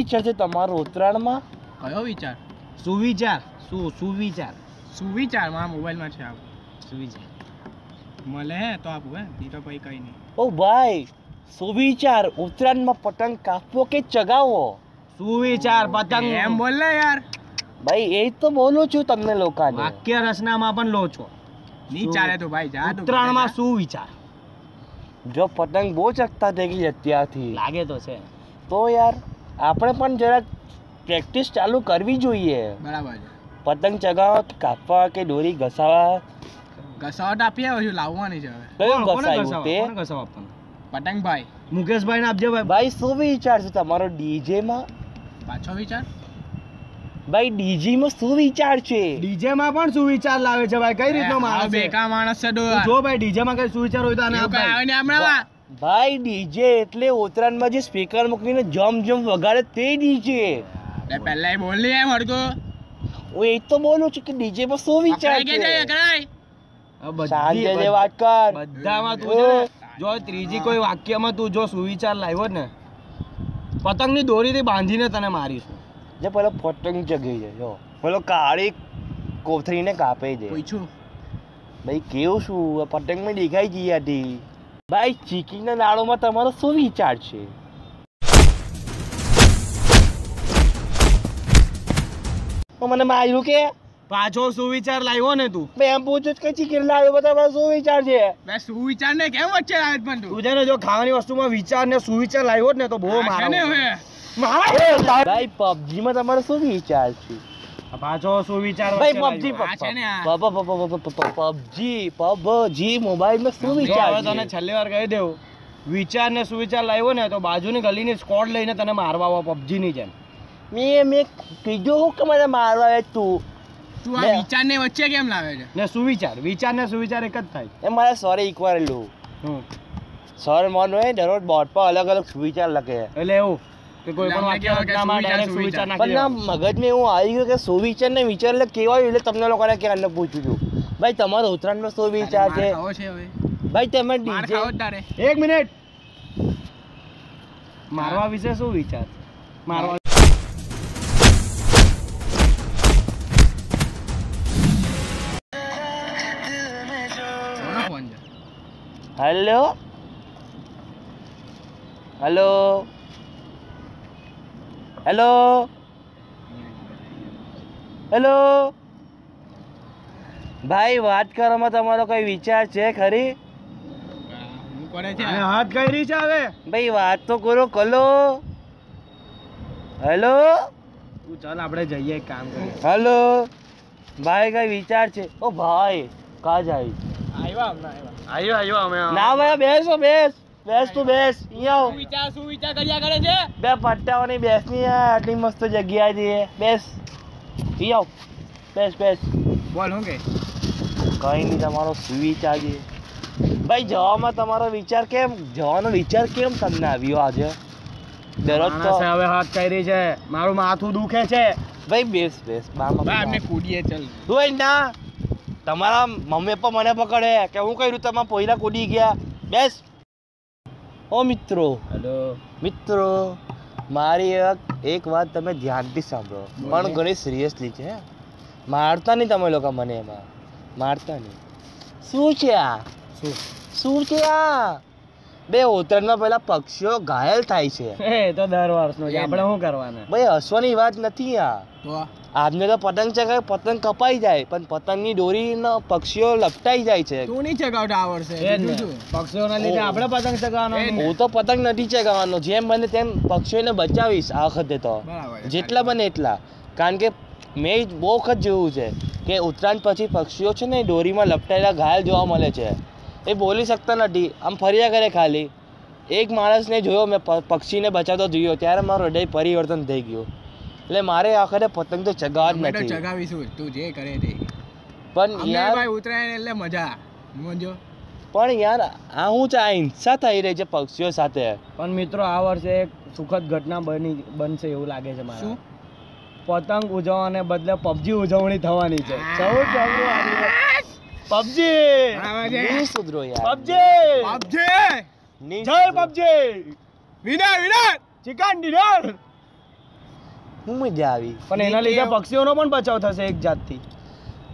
વિચાર છે તમારો ઉત્તરાયણમાં? કયો વિચાર? સુવિચાર. સુવિચાર. સુવિચાર મારા મોબાઈલમાં છે આવું. સુવિચાર મળે હે તો આપું હે ઈ તો પછી કઈ નહીં. ઓ ભાઈ, સુવિચાર ઉત્તરાયણમાં પતંગ કાપવો કે ચગાવવો? સુવિચાર પતંગ. એમ બોલ ને યાર. ભાઈ એ તો બોલું છું તમને લોકોને. વાક્ય રચનામાં પણ લો છો. નહીં ચાલે તો ભાઈ જા તું. ઉત્તરાયણમાં સુવિચાર જો પતંગ બહુ ચકતા થઈ ગઈ અત્યારથી લાગે તો છે. તો યાર આપણે પણ જરાક પ્રેક્ટિસ ચાલુ કરવી જોઈએ. બરાબર છે. પતંગ ચગાવવા કે કાપવા કે દોરી ઘસાવા? ઘસાવટ આપીએ હજુ લાવવાની છે હવે. કયું કોને ઘસાયું તે? કોને ઘસાવ આપવાનું? પતંગભાઈ. મુકેશભાઈ ને આપજે ભાઈ. ભાઈ શું વિચાર છે તમારો ડીજે માં? પાછો વિચાર. ભાઈ ડીજે માં શું વિચાર છે? ડીજે માં પણ સુવિચાર લાવે છે ભાઈ. કઈ રીતનો માણસ છે? બેકાર માણસ છે તું જો ભાઈ ડીજે માં કઈ સુવિચાર હોય તો આને આપ ભાઈ. આવે ને હમણાં ભાઈ ડીજે એટલે ઉત્તરાયણમાં જે સ્પીકર મૂકીને જમ વગાડે તે ડીજે. પહેલા બોલ નહીં એમ હડકો. હું એ તો બોલું છું કે ડીજે માં શું વિચાર છે? શાંતિ જે વાત કર. બધામાં તું છે ને, જો ત્રીજી કોઈ વાક્યમાં તું જો સુવિચાર લાવ્યો ને, પતંગની દોરીથી બાંધીને તને મારીશું. જે પેલો પતંગ ચગી છે જો પેલો કાળી કોથળીને કાપે છે. પૂછું ભાઈ કેવું શું પતંગમાં દેખાઈ ગઈ હતી. ભાઈ ચીકીના નાળોમાં તમારો શું વિચાર છે? મને માર્યું કે પાછો સુવિચાર લાવ્યો ને તું. મેં એમ પૂછું કે ચીકી લાવ્યો તમારો શું વિચાર છે? બે શું વિચાર ને કેમ વચ્ચે આવે પણ તું. તું છે ને જો ખાવાની વસ્તુમાં વિચાર ને સુવિચાર લાવ્યો ને તો બહુ છે ને હવે. ભાઈ પબજી માં તમારો શું વિચાર છે? પાછો સુવિચાર ભાઈ પબજી આ છે ને આ. પબજી મોબાઈલ માં શું વિચાર હવે તને છે? છેલ્લી વાર કહી દેવું, વિચાર ને સુવિચાર લાવ્યો ને તો બાજુની ગલીની સ્કોડ લઈને તને મારવા આવો પબજી ની જેમ. મેં કીધું હું કે મને મારવા આવે તું તું આ વિચાર ને વચ્ચે કેમ લાવે છે? ને સુવિચાર, વિચાર ને સુવિચાર એક જ થાય. એ મારે સોરી એકવાર લું સર મોન હોય દરરોજ બોર્ડ પર અલગ અલગ સુવિચાર લખે. એટલે એવું કે કોઈ પણ વાક્ય રચનામાં ડાયરેક્ટ સુવિચાર નાખી પણ ના દેવાનો. મગજમાં એવું આવી ગયું કે સુવિચાર ને વિચાર એટલે કેવાય એટલે તમને લોકોને ક્યાં પૂછું છું. ભાઈ તમારો ઉત્તરાયણમાં શું વિચાર છે? માર ખાવો છે હવે. ભાઈ તમે માર ડીજે ખાવો જ તારે. એક મિનિટ, મારવા વિશે શું વિચાર? મારવા કોનો ફોન છે? હેલો હેલો હેલો હેલો ભાઈ વાત કરવામાં તમારો કઈ વિચાર છે ખરી? હું કરે છે? અને હાથ કઈ રહી છે હવે? ભાઈ વાત તો કરો કલો. હેલો તું ચાલ આપણે જઈએ એક કામ કરીએ. હેલો ભાઈ કઈ વિચાર છે? ઓ ભાઈ કા જાય? આવ્યા હમણાં આવ્યા. આવ્યો અમે ના ભાઈ બેસો બેસ તું બેસ અહીંયા આવ. શું વિચાર કર્યા કરે છે? બે પટ્ટાઓની બેસ ની આટલી મસ્ત જગ્યા છે બેસ. અહીંયા આવ બેસ. બોલ હું કે કઈ નહીં તમારો શું વિચાર છે? ભાઈ જવામાં તમારો વિચાર કેમ જવાનો વિચાર કેમ તમને આવ્યો આજે? દરરોજ તો માણસે હવે હાથ કઈ રહી છે, મારું માથું દુખે છે. ભાઈ બેસ બામાં ભાઈ અમને કૂદીએ ચાલ. હોય ના તમારા મમ્મી પપ્પા મને પકડે કે હું કર્યું તમે પહેલા કૂદી ગયા. બેસ. ઓ મિત્રો મારી એક વાત તમે ધ્યાનથી સાંભળો પણ ઘણી સિરિયસલી છે. મારતા નહીં તમે લોકો મને એમાં મારતા નહીં. શું છે આ? શું છે આ? બે ઉત્તરાયણમાં પેલા પક્ષીઓ ઘાયલ થાય છે. એ તો દર વર્ષનો છે, આપણે શું કરવાના? ભાઈ હસવાની વાત નથી આ. તો આજને તો પતંગ ચગાવે પતંગ કપાઈ જાય પણ પતંગની દોરીનો પક્ષીઓ લપટાઈ જાય છે. તું નહીં ચગાવતા આ વર્ષે. એ જ ને. પક્ષીઓના લીધે આપણે પતંગ ચગાવવાનો. હું તો પતંગ નથી ચગાવવાનો. જેમ બને તેમ પક્ષીઓને બચાવીશ આ વખતે તો બરાબર. જેટલા બને એટલા. કારણ કે મેં બહુ વખત જોયું છે કે ઉત્તરાયણ પછી પક્ષીઓ છે ને દોરીમાં લપટાયેલા ઘાયલ જોવા મળે છે. એ બોલી શકતા નથી, આમ ફર્યા કરે ખાલી. એક માણસને જોયો મેં પક્ષીને બચાવતો જોયો ત્યારે મારું હૃદય પરિવર્તન થઈ ગયું. એટલે મારે આખરે પતંગ તો ચગાવવા જ નથી. ચગાવીશું તું જે કરે તે. પણ યાર ભાઈ ઉત્તરાયણ એટલે મજા સમજો. પણ યાર આ હું છે આ હિંસા થઈ રહી છે પક્ષીઓ સાથે. પણ મિત્રો આ વર્ષે એક સુખદ ઘટના બનશે એવું લાગે છે મારે. શું? પતંગ ઉજવવાને બદલે પબજી ઉજવણી થવાની છે. 14 ફેબ્રુઆરી પબજી. નહીં સુધરો યાર. પબજી નહીં જય સુધરો. પબજી. Winner chicken dinner. હું મજા આવી. પણ એના લીધે પક્ષીઓનો પણ બચાવ થશે એક જાતથી.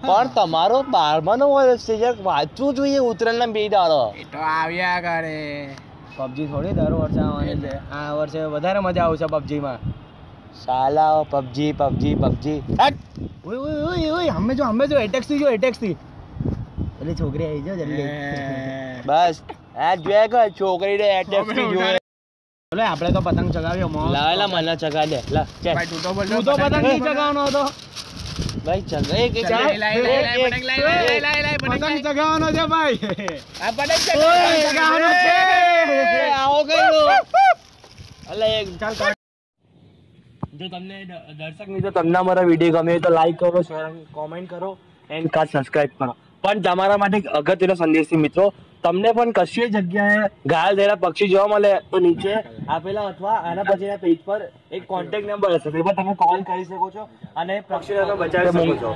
પણ તમારો 12માનો વર્ષ છે, જરાક વાંચવું જોઈએ ઉત્તરાયણના 2 દાડો. એ તો આવ્યા કરે. પબજી થોડી દર વર્ષે આવવાની છે. આ વર્ષે વધારે મજા આવશે પબજીમાં. સાલા પબજી પબજી પબજી. ઓય ઓય ઓય ઓય હમે જો એટેક્સ થી એટલે છોકરી આવી જાવ જલ્દી. બસ આ જોયા કર છોકરીને એટેક થી જોયે. બોલે આપણે તો પતંગ ચગાવ્યો મો. લાવેલા મને ચગા દે લા ચલ. ભાઈ તું તો બોલ તું તો પતંગ નહીં ચગાવવાનો હતો. ભાઈ ચગ એક એક લાય પતંગ ચગાવવાનો છે ભાઈ. આ પતંગ ચગાવવાનો છે. આવો કઈ અલે એક ચાલ કર. જો તમને દર્શક મિત્રો તમને અમારા વિડીયો ગમે તો લાઈક કરો, શેર, કોમેન્ટ કરો એન્ડ ખાસ સબસ્ક્રાઇબ કરો. પણ તમારા માટે એક અગત્યનો સંદેશ છે મિત્રો, તમને પણ કશી જગ્યાએ ઘાયલ થયેલા પક્ષી જોવા મળે તો નીચે આપેલા અથવા આના પછીના પેજ પર એક કોન્ટેક્ટ નંબર હશે, તે પર તમે કોલ કરી શકો છો અને પક્ષીઓને બચાવી શકો છો.